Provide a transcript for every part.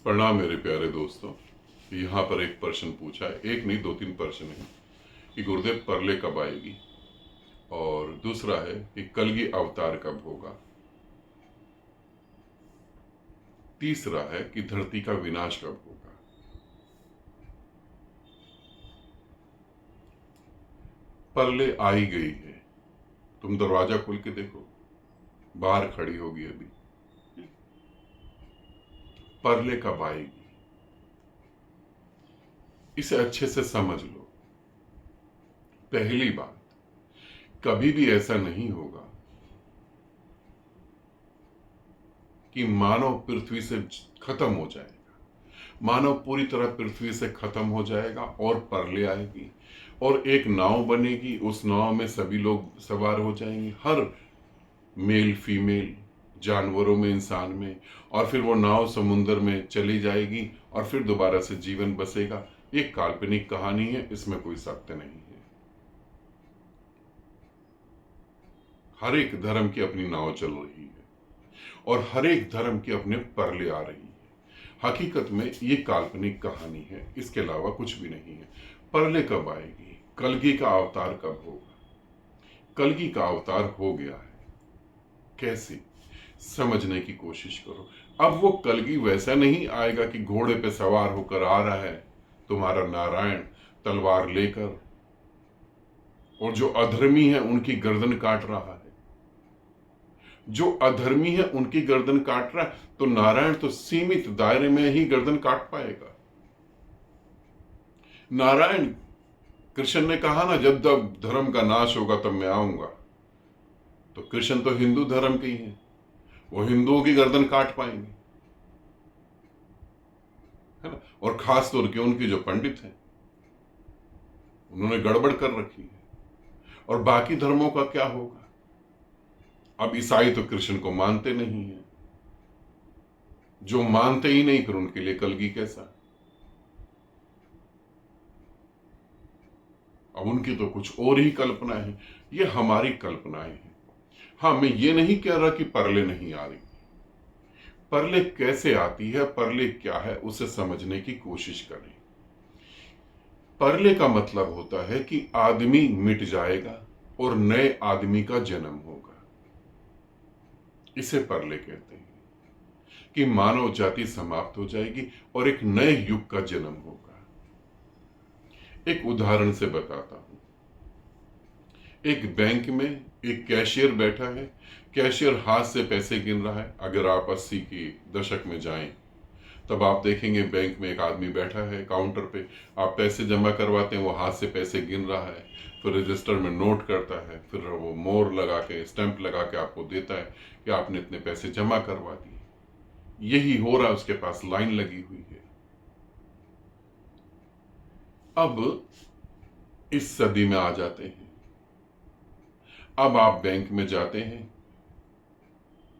प्रणाम मेरे प्यारे दोस्तों। यहाँ पर एक प्रश्न पूछा है, एक नहीं दो तीन प्रश्न है कि गुरुदेव परले कब आएगी, और दूसरा है कि कलगी अवतार कब होगा, तीसरा है कि धरती का विनाश कब होगा। परले आ ही गई है, तुम दरवाजा खोल के देखो, बाहर खड़ी होगी अभी। परले कब आएगी इसे अच्छे से समझ लो। पहली बात, कभी भी ऐसा नहीं होगा कि मानव पृथ्वी से खत्म हो जाएगा। मानव पूरी तरह पृथ्वी से खत्म हो जाएगा और परले आएगी और एक नाव बनेगी, उस नाव में सभी लोग सवार हो जाएंगे, हर मेल फीमेल, जानवरों में, इंसान में, और फिर वो नाव समुन्द्र में चली जाएगी और फिर दोबारा से जीवन बसेगा। ये काल्पनिक कहानी है, इसमें कोई सत्य नहीं है। हर एक धर्म की अपनी नाव चल रही है और हर एक धर्म के अपने परले आ रही है। हकीकत में ये काल्पनिक कहानी है, इसके अलावा कुछ भी नहीं है। परले कब आएगी, कलगी का अवतार कब होगा? कलगी का अवतार हो गया है, कैसे समझने की कोशिश करो। अब वो कलगी वैसा नहीं आएगा कि घोड़े पे सवार होकर आ रहा है तुम्हारा नारायण तलवार लेकर, और जो अधर्मी है उनकी गर्दन काट रहा है। जो अधर्मी है उनकी गर्दन काट रहा है तो नारायण तो सीमित दायरे में ही गर्दन काट पाएगा। नारायण, कृष्ण ने कहा ना, जब जब धर्म का नाश होगा तब मैं आऊंगा, तो कृष्ण तो हिंदू धर्म के ही हैं, वो हिंदुओं की गर्दन काट पाएंगे, है ना। और खास तौर के उनके जो पंडित हैं, उन्होंने गड़बड़ कर रखी है। और बाकी धर्मों का क्या होगा? अब ईसाई तो कृष्ण को मानते नहीं है, जो मानते ही नहीं फिर उनके लिए कलगी कैसा? अब उनकी तो कुछ और ही कल्पना है, ये हमारी कल्पनाएं हैं। हाँ, मैं ये नहीं कह रहा कि परले नहीं आ रही। परले कैसे आती है, परले क्या है, उसे समझने की कोशिश करें। परले का मतलब होता है कि आदमी मिट जाएगा और नए आदमी का जन्म होगा। इसे परले कहते हैं कि मानव जाति समाप्त हो जाएगी और एक नए युग का जन्म होगा। एक उदाहरण से बताता हूं। एक बैंक में एक कैशियर बैठा है, कैशियर हाथ से पैसे गिन रहा है। अगर आप 80 की दशक में जाएं तब आप देखेंगे बैंक में एक आदमी बैठा है काउंटर पे, आप पैसे जमा करवाते हैं, वो हाथ से पैसे गिन रहा है, फिर रजिस्टर में नोट करता है, फिर वो मोहर लगा के, स्टैंप लगा के आपको देता है कि आपने इतने पैसे जमा करवा दिए। यही हो रहा है, उसके पास लाइन लगी हुई है। अब इस सदी में आ जाते हैं। अब आप बैंक में जाते हैं,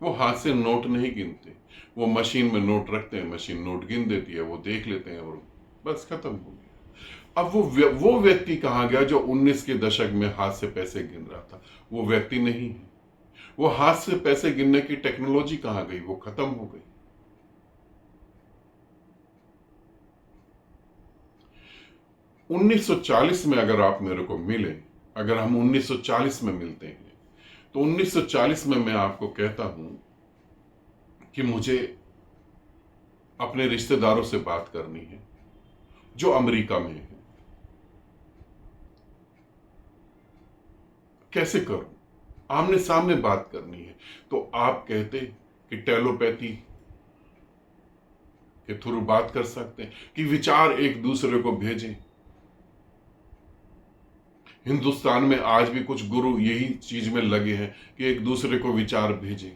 वो हाथ से नोट नहीं गिनते, वो मशीन में नोट रखते हैं, मशीन नोट गिन देती है, वो देख लेते हैं और बस खत्म हो गया। अब वो व्यक्ति कहाँ गया जो 19 के दशक में हाथ से पैसे गिन रहा था? वो व्यक्ति नहीं है। वो हाथ से पैसे गिनने की टेक्नोलॉजी कहाँ गई? वो खत्म हो गई। 1940 में अगर आप मेरे को मिले, अगर हम 1940 में मिलते हैं, तो 1940 में मैं आपको कहता हूं कि मुझे अपने रिश्तेदारों से बात करनी है जो अमेरिका में है। कैसे करूं? आमने सामने बात करनी है। तो आप कहते कि टेलोपैथी के थ्रू बात कर सकते हैं, कि विचार एक दूसरे को भेजें। हिंदुस्तान में आज भी कुछ गुरु यही चीज में लगे हैं कि एक दूसरे को विचार भेजें।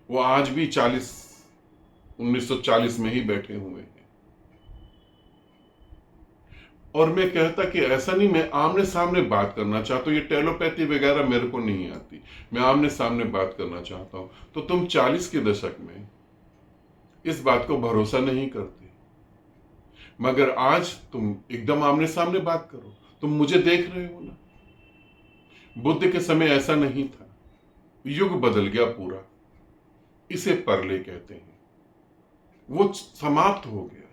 वो आज भी 1940 में ही बैठे हुए हैं। और मैं कहता कि ऐसा नहीं, मैं आमने सामने बात करना चाहता हूं, ये टेलोपैथी वगैरह मेरे को नहीं आती, मैं आमने सामने बात करना चाहता हूं। तो तुम 40 के दशक में इस बात को भरोसा नहीं करते, मगर आज तुम एकदम आमने सामने बात करो। तुम मुझे देख रहे हो ना। बुद्ध के समय ऐसा नहीं था, युग बदल गया पूरा। इसे परले कहते हैं। वो समाप्त हो गया।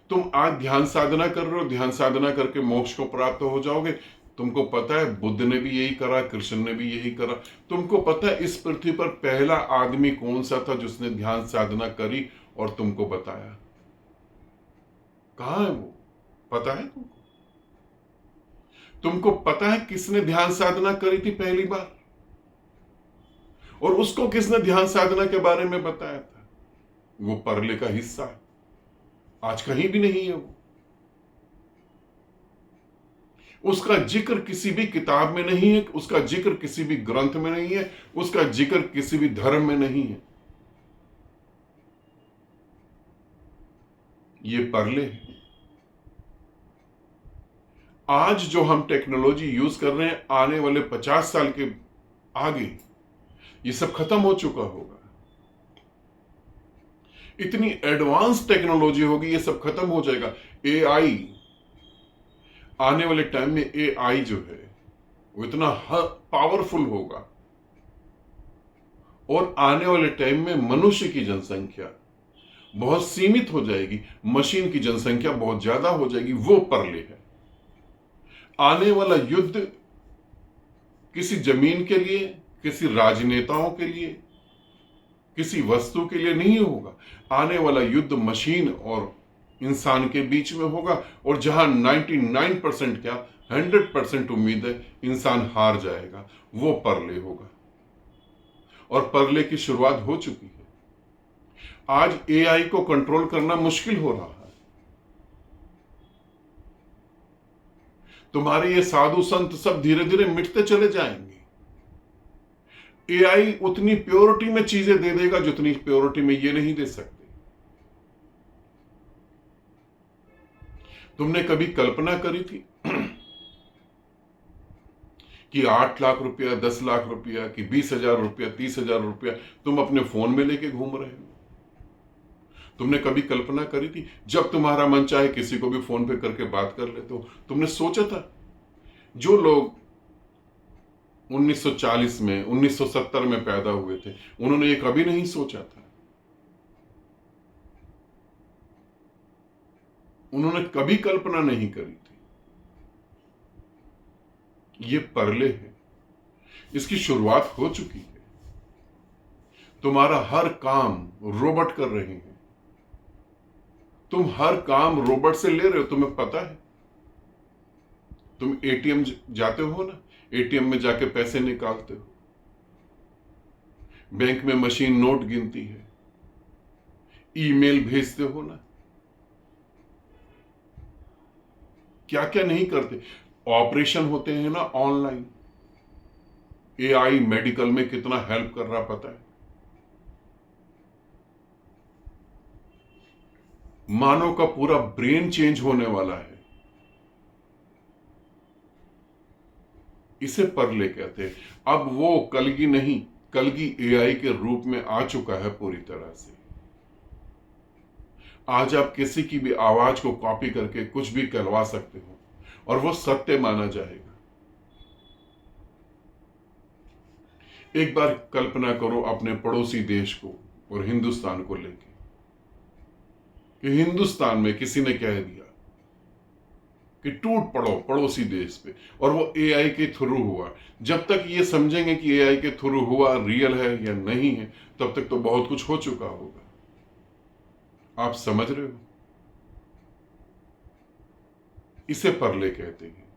तुम आज ध्यान साधना कर रहे हो, ध्यान साधना करके मोक्ष को प्राप्त हो जाओगे। तुमको पता है बुद्ध ने भी यही करा, कृष्ण ने भी यही करा। तुमको पता है इस पृथ्वी पर पहला आदमी कौन सा था जिसने ध्यान साधना करी और तुमको बताया? कहां है वो? पता है तुमको? तुमको पता है किसने ध्यान साधना करी थी पहली बार, और उसको किसने ध्यान साधना के बारे में बताया था? वो परले का हिस्सा है, आज कहीं भी नहीं है वो। उसका जिक्र किसी भी किताब में नहीं है, उसका जिक्र किसी भी ग्रंथ में नहीं है, उसका जिक्र किसी भी धर्म में नहीं है। ये परले है। आज जो हम टेक्नोलॉजी यूज कर रहे हैं, आने वाले 50 साल के आगे ये सब खत्म हो चुका होगा। इतनी एडवांस टेक्नोलॉजी होगी, ये सब खत्म हो जाएगा। एआई, आने वाले टाइम में एआई जो है वो इतना पावरफुल होगा, और आने वाले टाइम में मनुष्य की जनसंख्या बहुत सीमित हो जाएगी, मशीन की जनसंख्या बहुत ज्यादा हो जाएगी। वो परले है। आने वाला युद्ध किसी जमीन के लिए, किसी राजनेताओं के लिए, किसी वस्तु के लिए नहीं होगा। आने वाला युद्ध मशीन और इंसान के बीच में होगा, और जहां 99% क्या 100% उम्मीद है इंसान हार जाएगा, वो परले होगा। और परले की शुरुआत हो चुकी है। आज एआई को कंट्रोल करना मुश्किल हो रहा है। तुम्हारे ये साधु संत सब धीरे धीरे मिटते चले जाएंगे। एआई उतनी प्योरिटी में चीजें दे देगा जितनी प्योरिटी में ये नहीं दे सकते। तुमने कभी कल्पना करी थी कि 8 लाख रुपया, 10 लाख रुपया, कि 20,000 रुपया, 30,000 रुपया तुम अपने फोन में लेके घूम रहे हो? तुमने कभी कल्पना करी थी? जब तुम्हारा मन चाहे किसी को भी फोन पे करके बात कर लेते हो। तुमने सोचा था जो लोग 1940 में, 1970 में पैदा हुए थे, उन्होंने ये कभी नहीं सोचा था। उन्होंने कभी कल्पना नहीं करी थी। ये परले है, इसकी शुरुआत हो चुकी है। तुम्हारा हर काम रोबोट कर रहे हैं। तुम हर काम रोबोट से ले रहे हो, तुम्हें पता है। तुम एटीएम जाते हो ना, एटीएम में जाके पैसे निकालते हो, बैंक में मशीन नोट गिनती है, ईमेल भेजते हो ना, क्या क्या नहीं करते। ऑपरेशन होते हैं ना ऑनलाइन, एआई मेडिकल में कितना हेल्प कर रहा पता है। मानव का पूरा ब्रेन चेंज होने वाला है। इसे परले कहते हैं। अब वो कलगी नहीं, कलगी एआई के रूप में आ चुका है पूरी तरह से। आज आप किसी की भी आवाज को कॉपी करके कुछ भी कहलवा सकते हो और वो सत्य माना जाएगा। एक बार कल्पना करो अपने पड़ोसी देश को और हिंदुस्तान को लेके, कि हिंदुस्तान में किसी ने कह दिया कि टूट पड़ो पड़ोसी देश पे, और वो एआई के थ्रू हुआ। जब तक ये समझेंगे कि एआई के थ्रू हुआ रियल है या नहीं है, तब तक तो बहुत कुछ हो चुका होगा। आप समझ रहे हो? इसे परले कहते हैं।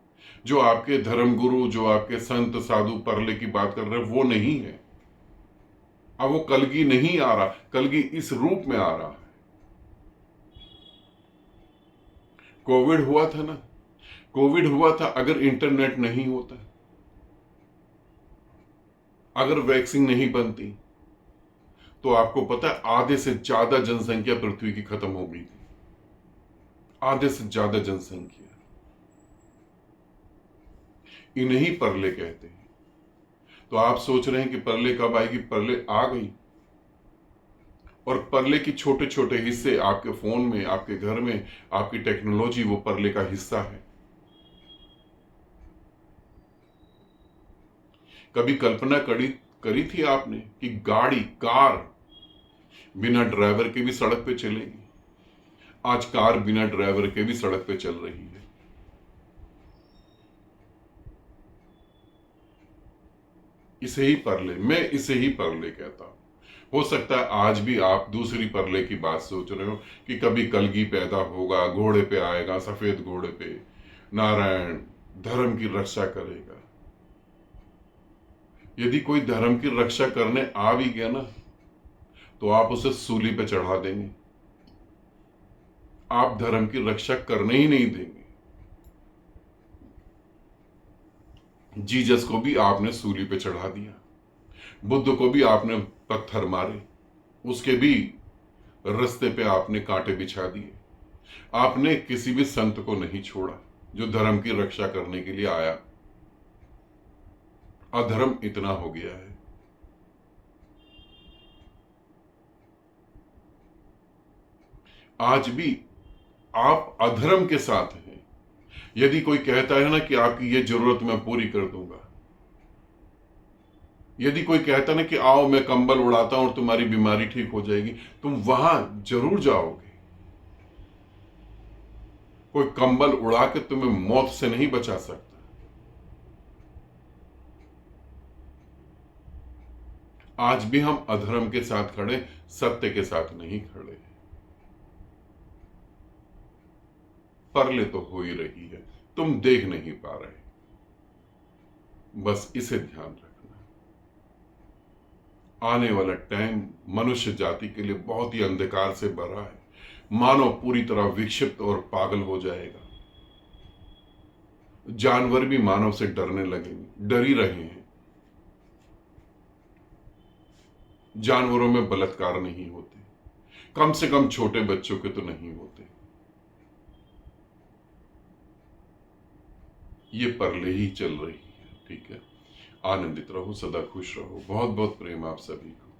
जो आपके धर्मगुरु, जो आपके संत साधु परले की बात कर रहे हैं, वो नहीं है। अब वो कलगी नहीं आ रहा, कलगी इस रूप में आ रहा है। कोविड हुआ था ना, कोविड हुआ था अगर इंटरनेट नहीं होता, अगर वैक्सीन नहीं बनती, तो आपको पता है आधे से ज्यादा जनसंख्या पृथ्वी की खत्म हो गई थी। आधे से ज्यादा जनसंख्या। इन्हीं परले कहते हैं। तो आप सोच रहे हैं कि परले कब आएगी? परले आ गई। और परले की छोटे छोटे हिस्से आपके फोन में, आपके घर में, आपकी टेक्नोलॉजी, वो परले का हिस्सा है। कभी कल्पना करी थी आपने कि गाड़ी, कार बिना ड्राइवर के भी सड़क पे चलेगी। आज कार बिना ड्राइवर के भी सड़क पे चल रही है। इसे ही परले, मैं इसे ही परले कहता हूं। हो सकता है आज भी आप दूसरी परले की बात सोच रहे हो कि कभी कलगी पैदा होगा, घोड़े पे आएगा, सफेद घोड़े पे, नारायण धर्म की रक्षा करेगा। यदि कोई धर्म की रक्षा करने आ भी गया ना, तो आप उसे सूली पे चढ़ा देंगे। आप धर्म की रक्षा करने ही नहीं देंगे। जीसस को भी आपने सूली पे चढ़ा दिया, बुद्ध को भी आपने पत्थर मारे, उसके भी रास्ते पे आपने कांटे बिछा दिए। आपने किसी भी संत को नहीं छोड़ा जो धर्म की रक्षा करने के लिए आया। अधर्म इतना हो गया है। आज भी आप अधर्म के साथ हैं। यदि कोई कहता है ना कि आपकी ये जरूरत मैं पूरी कर दूंगा, यदि कोई कहता है ना कि आओ मैं कंबल उड़ाता हूं और तुम्हारी बीमारी ठीक हो जाएगी, तुम वहां जरूर जाओगे। कोई कंबल उड़ा के तुम्हें मौत से नहीं बचा सकता। आज भी हम अधर्म के साथ खड़े, सत्य के साथ नहीं खड़े। परले तो हो ही रही है, तुम देख नहीं पा रहे। बस इसे ध्यान रखना। आने वाला टाइम मनुष्य जाति के लिए बहुत ही अंधकार से भरा है। मानव पूरी तरह विक्षिप्त और पागल हो जाएगा। जानवर भी मानव से डरने लगेंगे, डर ही रहे हैं। जानवरों में बलात्कार नहीं होते, कम से कम छोटे बच्चों के तो नहीं होते। ये परले ही चल रही है। ठीक है, आनंदित रहो, सदा खुश रहो। बहुत बहुत प्रेम आप सभी को।